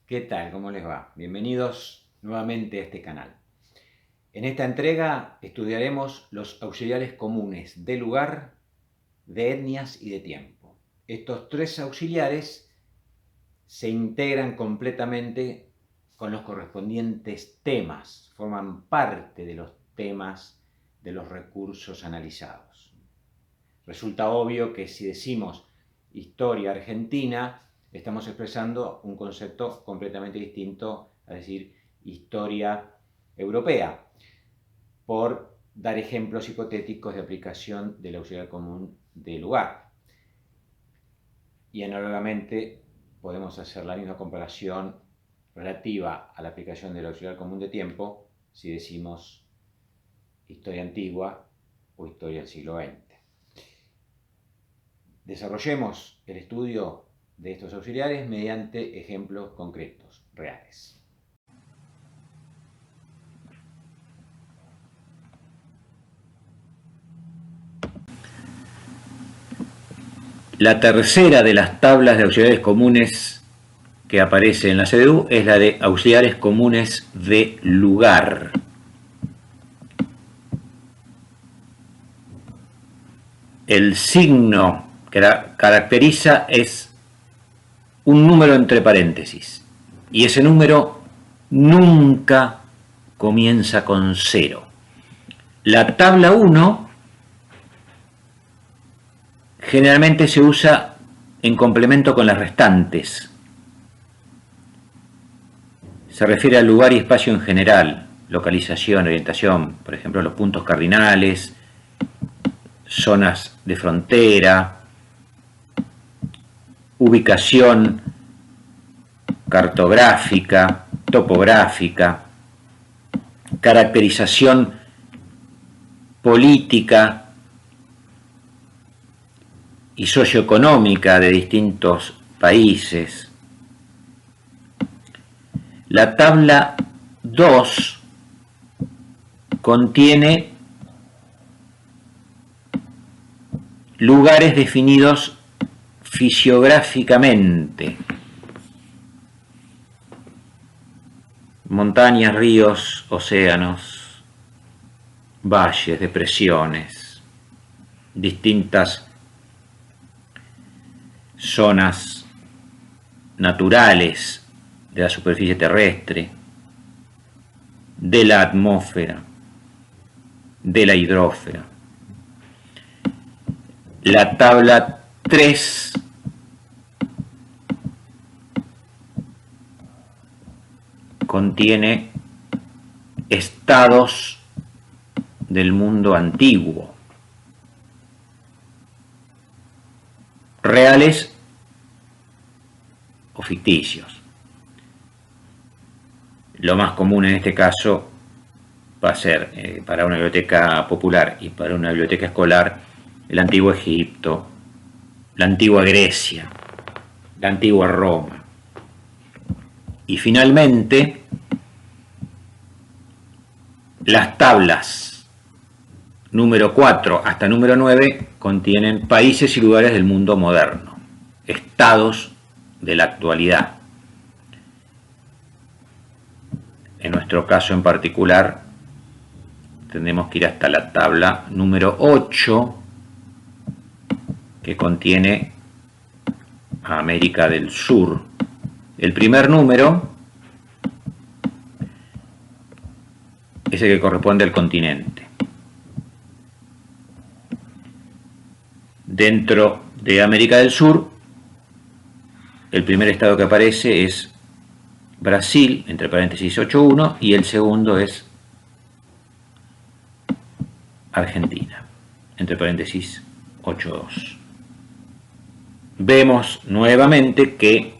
¿Qué tal? ¿Cómo les va? Bienvenidos nuevamente a este canal. En esta entrega estudiaremos los auxiliares comunes de lugar, de etnias y de tiempo. Estos tres auxiliares se integran completamente con los correspondientes temas, forman parte de los temas de los recursos analizados. Resulta obvio que si decimos historia argentina, estamos expresando un concepto completamente distinto a decir historia europea, por dar ejemplos hipotéticos de aplicación del auxiliar común de lugar. Y análogamente podemos hacer la misma comparación relativa a la aplicación del auxiliar común de tiempo si decimos historia antigua o historia del siglo XX. Desarrollemos el estudio de estos auxiliares mediante ejemplos concretos, reales. La tercera de las tablas de auxiliares comunes que aparece en la CDU es la de auxiliares comunes de lugar. El signo que la caracteriza es un número entre paréntesis, y ese número nunca comienza con 0. La tabla 1 generalmente se usa en complemento con las restantes. Se refiere al lugar y espacio en general, localización, orientación, por ejemplo, los puntos cardinales, zonas de frontera, ubicación cartográfica, topográfica, caracterización política y socioeconómica de distintos países. La tabla 2 contiene lugares definidos fisiográficamente: montañas, ríos, océanos, valles, depresiones, distintas zonas naturales de la superficie terrestre, de la atmósfera, de la hidrósfera. La tabla 3 contiene estados del mundo antiguo, reales o ficticios. Lo más común en este caso va a ser para una biblioteca popular y para una biblioteca escolar el antiguo Egipto, la antigua Grecia, la antigua Roma. Y finalmente, las tablas número 4 hasta número 9 contienen países y lugares del mundo moderno, estados de la actualidad. En nuestro caso en particular, tendremos que ir hasta la tabla número 8, que contiene a América del Sur. El primer número es el que corresponde al continente. Dentro de América del Sur, el primer estado que aparece es Brasil, entre paréntesis 8.1, y el segundo es Argentina, entre paréntesis 8.2. Vemos nuevamente que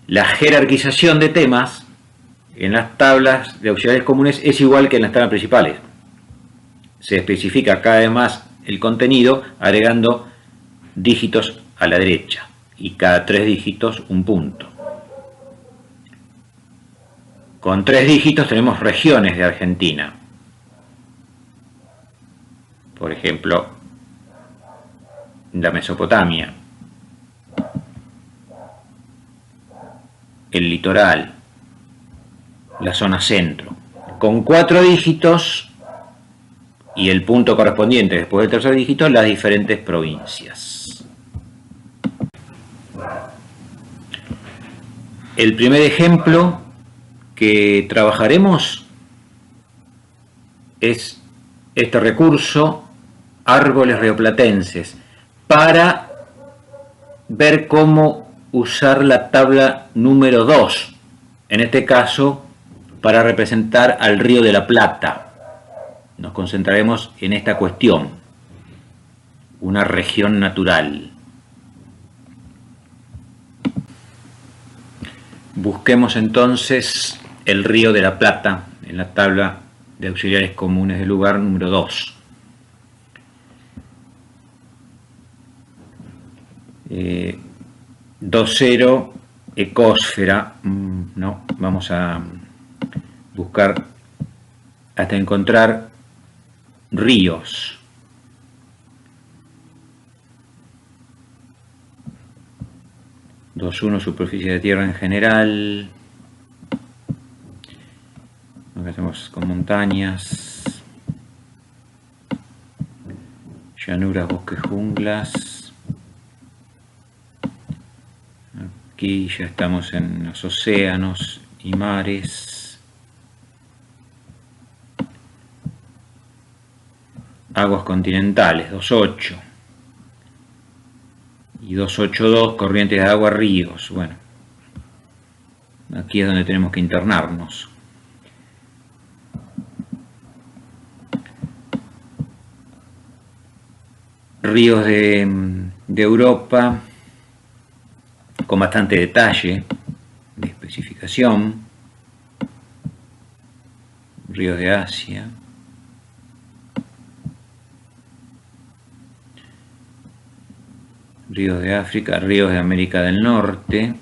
la jerarquización de temas en las tablas de auxiliares comunes es igual que en las tablas principales. Se especifica cada vez más el contenido agregando dígitos a la derecha y cada 3 dígitos un punto. Con 3 dígitos tenemos regiones de Argentina. Por ejemplo, la Mesopotamia, el litoral, la zona centro, con 4 dígitos y el punto correspondiente después del tercer dígito, las diferentes provincias. El primer ejemplo que trabajaremos es este recurso, árboles rioplatenses, para ver cómo usar la tabla número 2, en este caso para representar al Río de la Plata. Nos concentraremos en esta cuestión, una región natural. Busquemos entonces el Río de la Plata en la tabla de auxiliares comunes del lugar número 2. Dosero, ecósfera, no, vamos a buscar hasta encontrar ríos. Dos, superficie de tierra en general. Lo que hacemos con montañas, llanuras, bosques, junglas. Aquí ya estamos en los océanos y mares. Aguas continentales, 2.8. Y 2.8.2, corrientes de agua, ríos. Bueno, aquí es donde tenemos que internarnos. Ríos de Europa, con bastante detalle de especificación. Ríos de Asia. Ríos de África, ríos de América del Norte.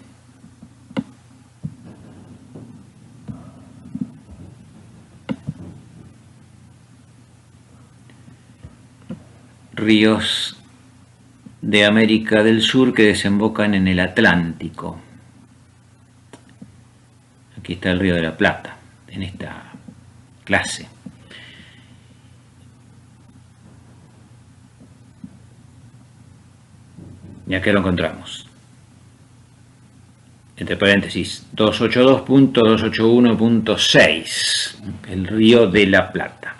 Ríos de América del Sur que desembocan en el Atlántico. Aquí está el Río de la Plata, en esta clase. Y acá lo encontramos. Entre paréntesis, 282.281.6, el Río de la Plata.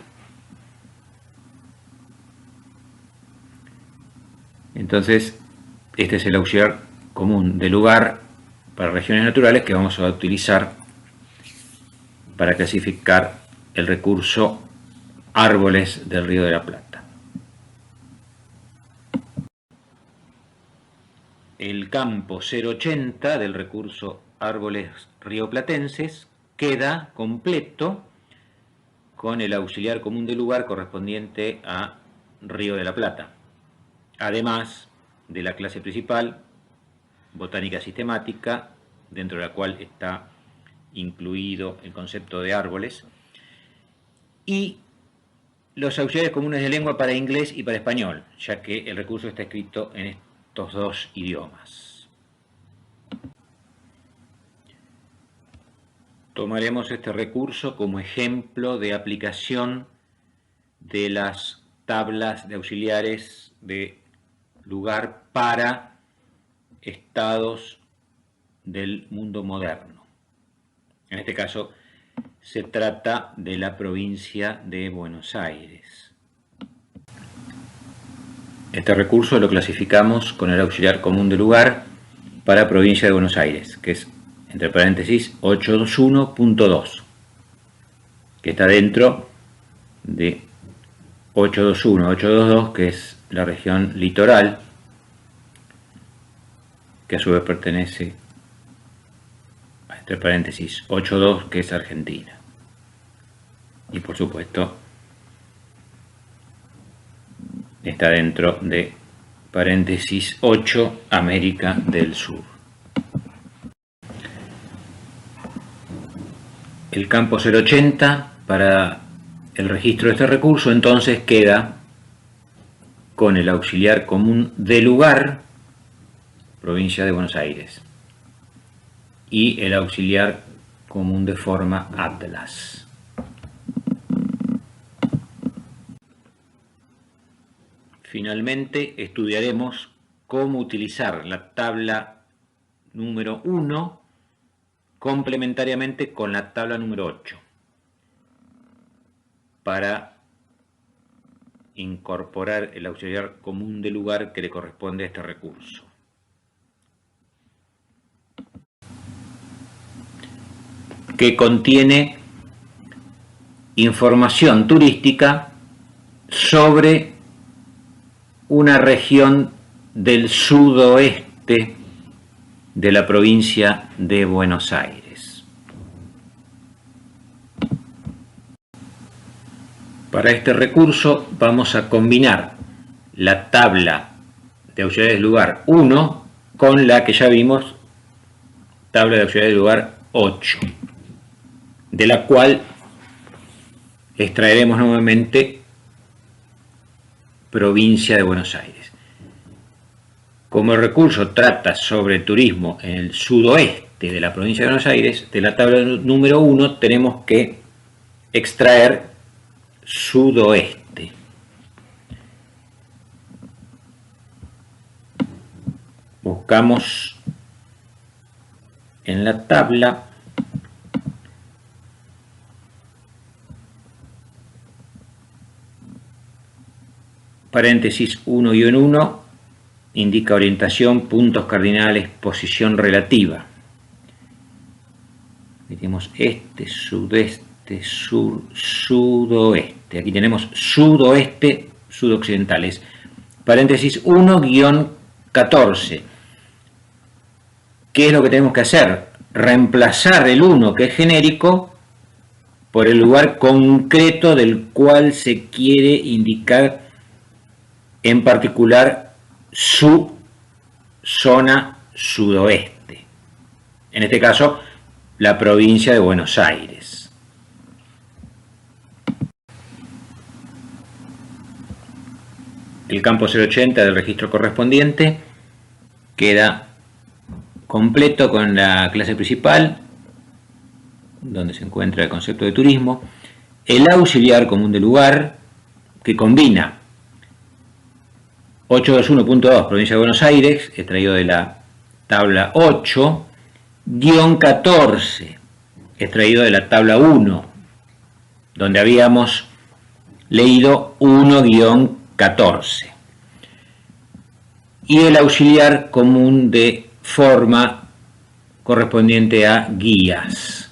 Entonces, este es el auxiliar común de lugar para regiones naturales que vamos a utilizar para clasificar el recurso árboles del Río de la Plata. El campo 080 del recurso árboles rioplatenses queda completo con el auxiliar común de lugar correspondiente a Río de la Plata, además de la clase principal, botánica sistemática, dentro de la cual está incluido el concepto de árboles, y los auxiliares comunes de lengua para inglés y para español, ya que el recurso está escrito en estos 2 idiomas. Tomaremos este recurso como ejemplo de aplicación de las tablas de auxiliares de lugar para estados del mundo moderno. En este caso se trata de la provincia de Buenos Aires. Este recurso lo clasificamos con el auxiliar común de lugar para provincia de Buenos Aires, que es, entre paréntesis, 821.2, que está dentro de 821, 822, que es la región litoral, que a su vez pertenece, entre paréntesis, 82, que es Argentina. Y por supuesto, está dentro de paréntesis 8, América del Sur. El campo 080 para el registro de este recurso entonces queda con el auxiliar común de lugar, provincia de Buenos Aires. y el auxiliar común de forma Atlas. Finalmente estudiaremos cómo utilizar la tabla número 1 complementariamente con la tabla número 8 para incorporar el auxiliar común de lugar que le corresponde a este recurso. Que contiene información turística sobre una región del sudoeste de la provincia de Buenos Aires. Para este recurso vamos a combinar la tabla de auxiliares de lugar 1 con la que ya vimos, tabla de auxiliares de lugar 8, de la cual extraeremos nuevamente provincia de Buenos Aires. Como el recurso trata sobre turismo en el sudoeste de la provincia de Buenos Aires, de la tabla número 1 tenemos que extraer sudoeste. Buscamos en la tabla paréntesis 1-1 indica orientación, puntos cardinales, posición relativa. Aquí tenemos este, sudeste, sur, sudoeste. Aquí tenemos sudoeste, sudoccidentales. Paréntesis 1-14. ¿Qué es lo que tenemos que hacer? Reemplazar el 1, que es genérico, por el lugar concreto del cual se quiere indicar en particular su zona sudoeste. En este caso, la provincia de Buenos Aires. El campo 080 del registro correspondiente queda completo con la clase principal, donde se encuentra el concepto de turismo, el auxiliar común de lugar, que combina 821.2 provincia de Buenos Aires, extraído de la tabla 8, guión 14, extraído de la tabla 1, donde habíamos leído 1-14. Y el auxiliar común de forma correspondiente a guías.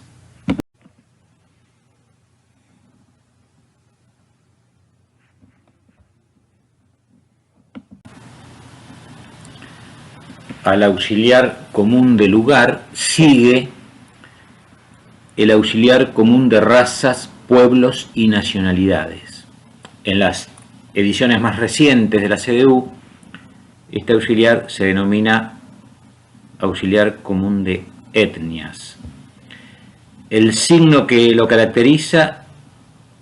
Al auxiliar común de lugar sigue el auxiliar común de razas, pueblos y nacionalidades. En las ediciones más recientes de la CDU, este auxiliar se denomina auxiliar común de etnias. El signo que lo caracteriza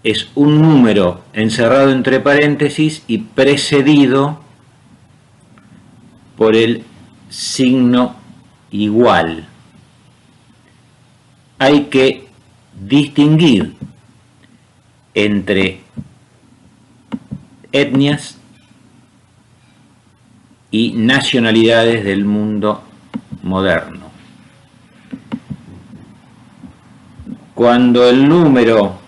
es un número encerrado entre paréntesis y precedido por el signo igual. Hay que distinguir entre etnias y nacionalidades del mundo moderno. Cuando el número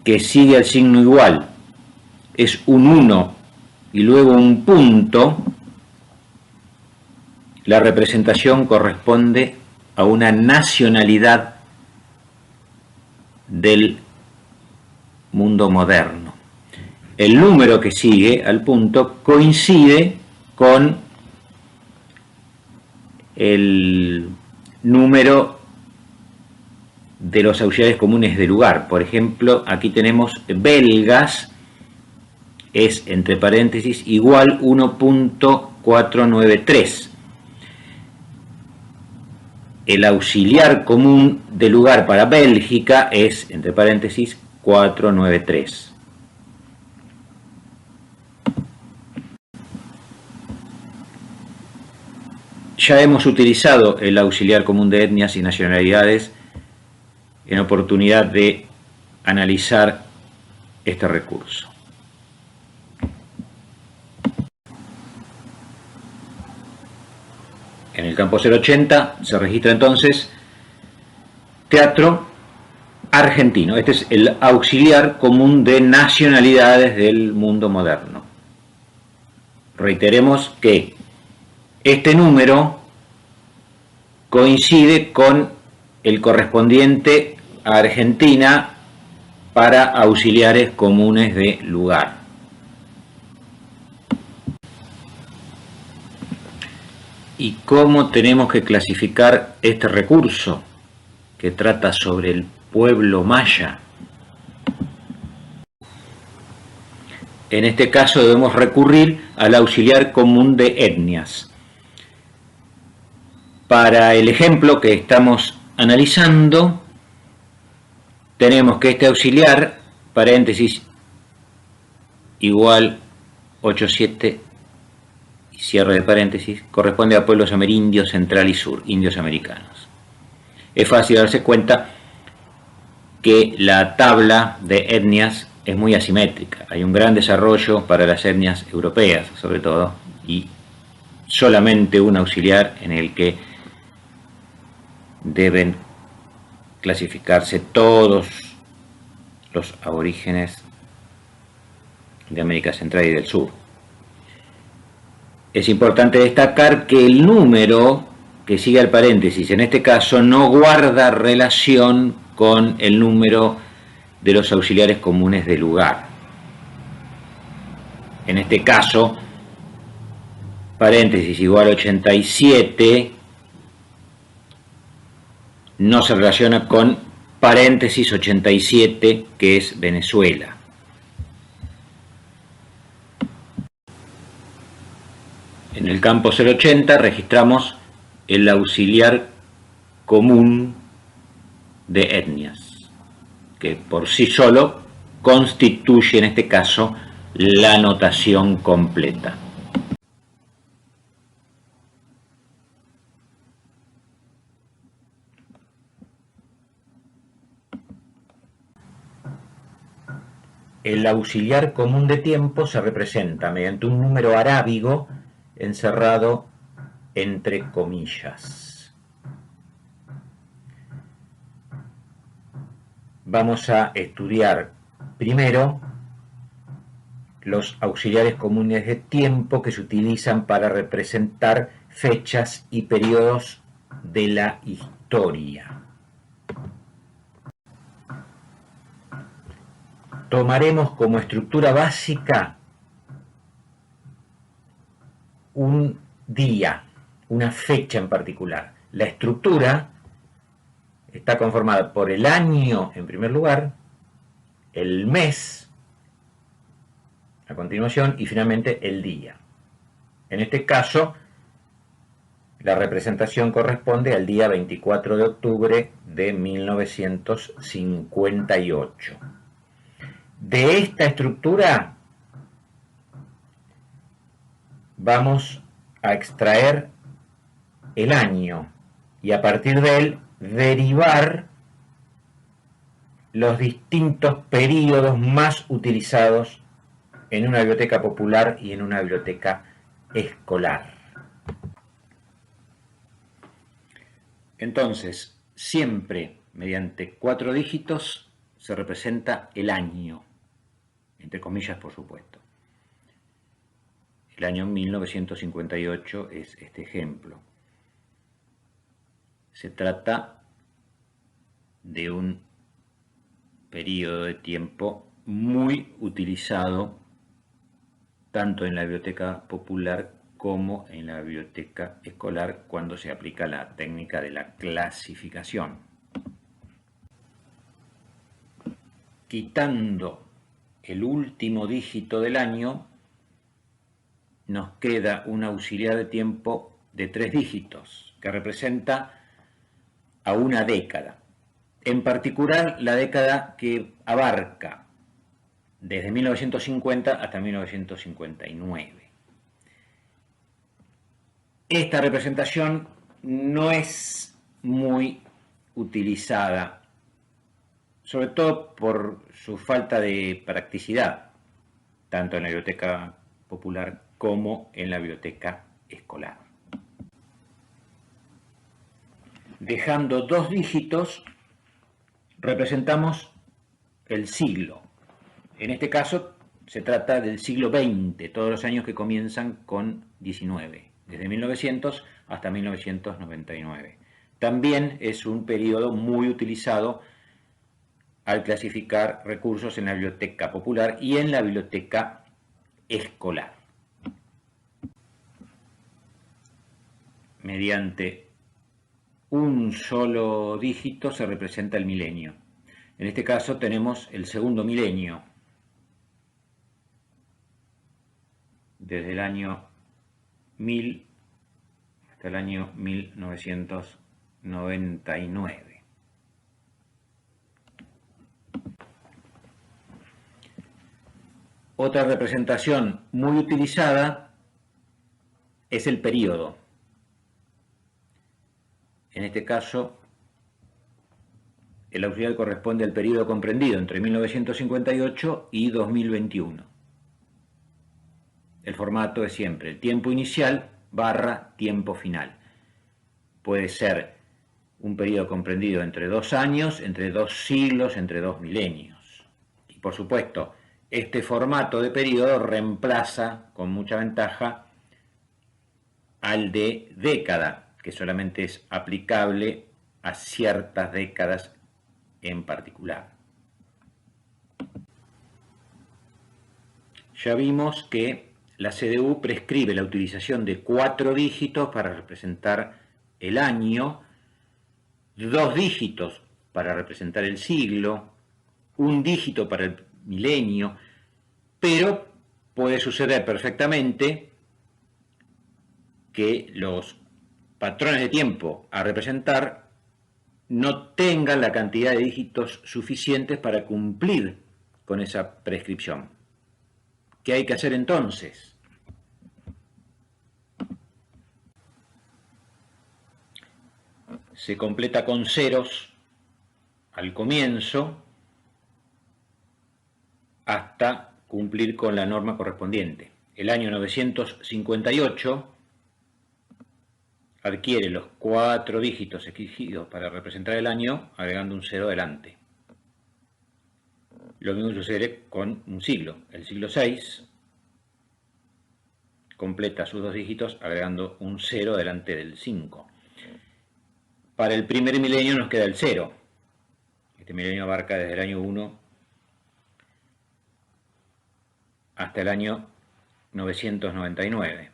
que sigue al signo igual es un 1 y luego un punto, la representación corresponde a una nacionalidad del mundo moderno. El número que sigue al punto coincide con el número de los auxiliares comunes de lugar. Por ejemplo, aquí tenemos belgas, es entre paréntesis igual 1.493. El auxiliar común de lugar para Bélgica es, entre paréntesis, 493. Ya hemos utilizado el auxiliar común de etnias y nacionalidades en oportunidad de analizar este recurso. En el campo 080 se registra entonces teatro argentino. Este es el auxiliar común de nacionalidades del mundo moderno. Reiteremos que este número coincide con el correspondiente a Argentina para auxiliares comunes de lugar. ¿Y cómo tenemos que clasificar este recurso que trata sobre el pueblo maya? En este caso debemos recurrir al auxiliar común de etnias. Para el ejemplo que estamos analizando, tenemos que este auxiliar, paréntesis, igual 87, y cierre de paréntesis, corresponde a pueblos amerindios central y sur, indios americanos. Es fácil darse cuenta que la tabla de etnias es muy asimétrica. Hay un gran desarrollo para las etnias europeas, sobre todo, y solamente un auxiliar en el que deben clasificarse todos los aborígenes de América Central y del Sur. Es importante destacar que el número que sigue al paréntesis en este caso no guarda relación con el número de los auxiliares comunes de lugar. En este caso, paréntesis igual 87 no se relaciona con paréntesis 87, que es Venezuela. En el campo 080 registramos el auxiliar común de etnias, que por sí solo constituye en este caso la notación completa. El auxiliar común de tiempo se representa mediante un número arábigo encerrado entre comillas. Vamos a estudiar primero los auxiliares comunes de tiempo que se utilizan para representar fechas y periodos de la historia. Tomaremos como estructura básica un día, una fecha en particular. La estructura está conformada por el año en primer lugar, el mes a continuación y finalmente el día. En este caso, la representación corresponde al día 24 de octubre de 1958. De esta estructura vamos a extraer el año y a partir de él derivar los distintos periodos más utilizados en una biblioteca popular y en una biblioteca escolar. Entonces, siempre mediante 4 dígitos se representa el año, entre comillas por supuesto. El año 1958 es este ejemplo. Se trata de un periodo de tiempo muy utilizado tanto en la biblioteca popular como en la biblioteca escolar cuando se aplica la técnica de la clasificación. Quitando el último dígito del año, nos queda un auxiliar de tiempo de 3 dígitos, que representa a una década. En particular, la década que abarca desde 1950 hasta 1959. Esta representación no es muy utilizada, sobre todo por su falta de practicidad, tanto en la biblioteca popular como en la biblioteca escolar. Dejando 2 dígitos, representamos el siglo. En este caso se trata del siglo XX, todos los años que comienzan con 19, desde 1900 hasta 1999. También es un periodo muy utilizado al clasificar recursos en la biblioteca popular y en la biblioteca escolar. Mediante un solo dígito se representa el milenio. En este caso tenemos el segundo milenio, desde el año 1000 hasta el año 1999. Otra representación muy utilizada es el período. En este caso, el auxiliar corresponde al periodo comprendido entre 1958 y 2021. El formato es siempre el tiempo inicial / tiempo final. Puede ser un periodo comprendido entre 2 años, entre 2 siglos, entre 2 milenios. Y por supuesto, este formato de periodo reemplaza con mucha ventaja al de década, que solamente es aplicable a ciertas décadas en particular. Ya vimos que la CDU prescribe la utilización de 4 dígitos para representar el año, 2 dígitos para representar el siglo, 1 dígito para el milenio, pero puede suceder perfectamente que los patrones de tiempo a representar no tengan la cantidad de dígitos suficientes para cumplir con esa prescripción. ¿Qué hay que hacer entonces? Se completa con ceros al comienzo hasta cumplir con la norma correspondiente. El año 958 adquiere los 4 dígitos exigidos para representar el año, agregando un 0 delante. Lo mismo sucede con un siglo. El siglo VI completa sus 2 dígitos agregando un 0 delante del 5. Para el primer milenio nos queda el 0. Este milenio abarca desde el año 1 hasta el año 999.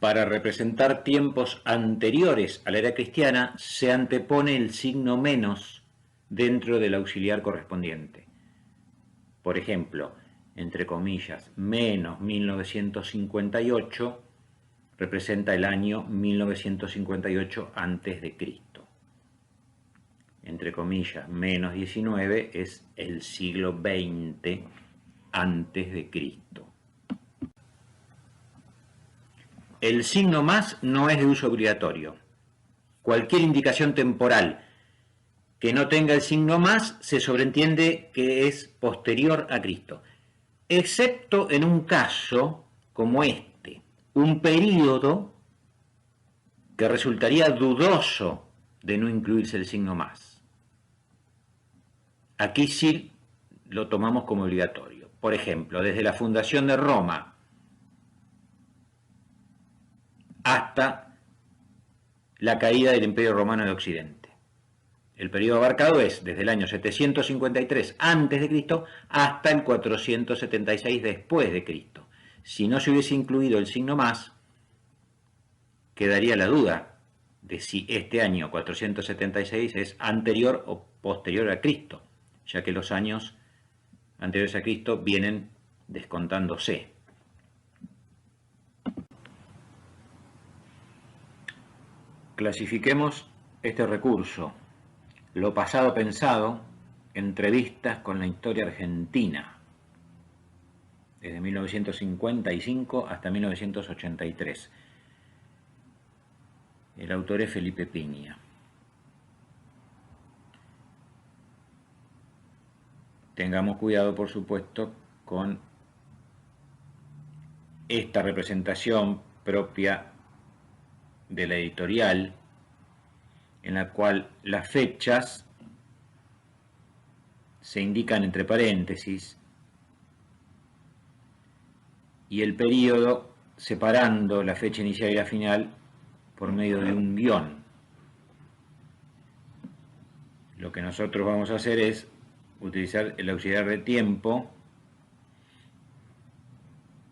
Para representar tiempos anteriores a la era cristiana se antepone el signo menos dentro del auxiliar correspondiente. Por ejemplo, entre comillas, menos 1958 representa el año 1958 antes de Cristo. Entre comillas, menos 19 es el siglo XX antes de Cristo. El signo más no es de uso obligatorio. Cualquier indicación temporal que no tenga el signo más se sobreentiende que es posterior a Cristo, excepto en un caso como este, un período que resultaría dudoso de no incluirse el signo más. Aquí sí lo tomamos como obligatorio. Por ejemplo, desde la fundación de Roma hasta la caída del Imperio Romano de Occidente. El periodo abarcado es desde el año 753 a.C. hasta el 476 después de Cristo. Si no se hubiese incluido el signo más, quedaría la duda de si este año 476 es anterior o posterior a Cristo, ya que los años anteriores a Cristo vienen descontándose. Clasifiquemos este recurso: lo pasado pensado, entrevistas con la historia argentina. desde 1955 hasta 1983. El autor es Felipe Piña. Tengamos cuidado, por supuesto, con esta representación propia de la editorial, en la cual las fechas se indican entre paréntesis y el periodo separando la fecha inicial y la final por medio de un guión. Lo que nosotros vamos a hacer es utilizar el auxiliar de tiempo,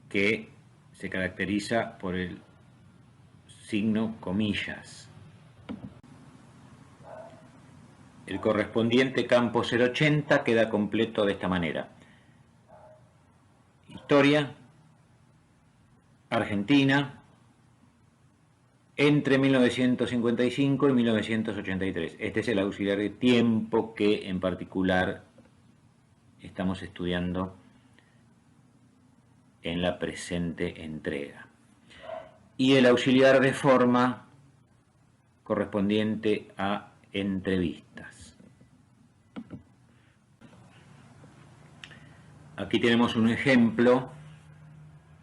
que se caracteriza por el signo comillas. El correspondiente campo 080 queda completo de esta manera: historia, Argentina, entre 1955 y 1983. Este es el auxiliar de tiempo que en particular estamos estudiando en la presente entrega. Y el auxiliar de forma correspondiente a entrevistas. Aquí tenemos un ejemplo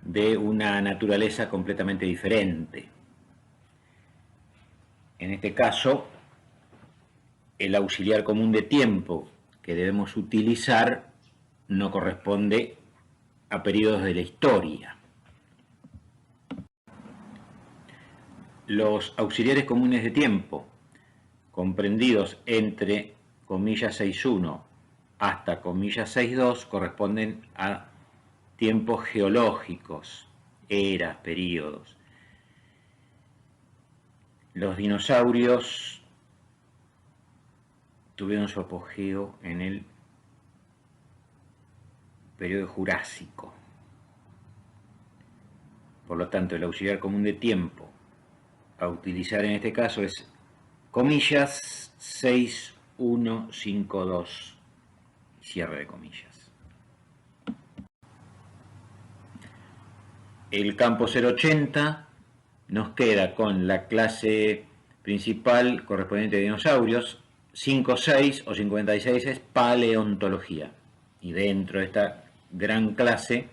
de una naturaleza completamente diferente. En este caso, el auxiliar común de tiempo que debemos utilizar no corresponde a periodos de la historia. Los auxiliares comunes de tiempo, comprendidos entre comillas 6.1 hasta comillas 6.2, corresponden a tiempos geológicos, eras, períodos. Los dinosaurios tuvieron su apogeo en el periodo jurásico. Por lo tanto, el auxiliar común de tiempo a utilizar en este caso es comillas 6.1.5.2, cierre de comillas. El campo 080 nos queda con la clase principal correspondiente a dinosaurios. 5.6 o 56 es paleontología, y dentro de esta gran clase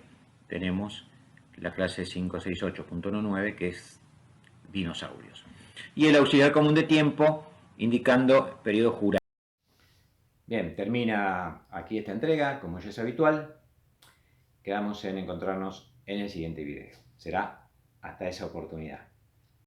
tenemos la clase 568.19, que es dinosaurios, y el auxiliar común de tiempo indicando periodo jurásico. Bien, termina aquí esta entrega, como ya es habitual. Quedamos en encontrarnos en el siguiente video. Será hasta esa oportunidad.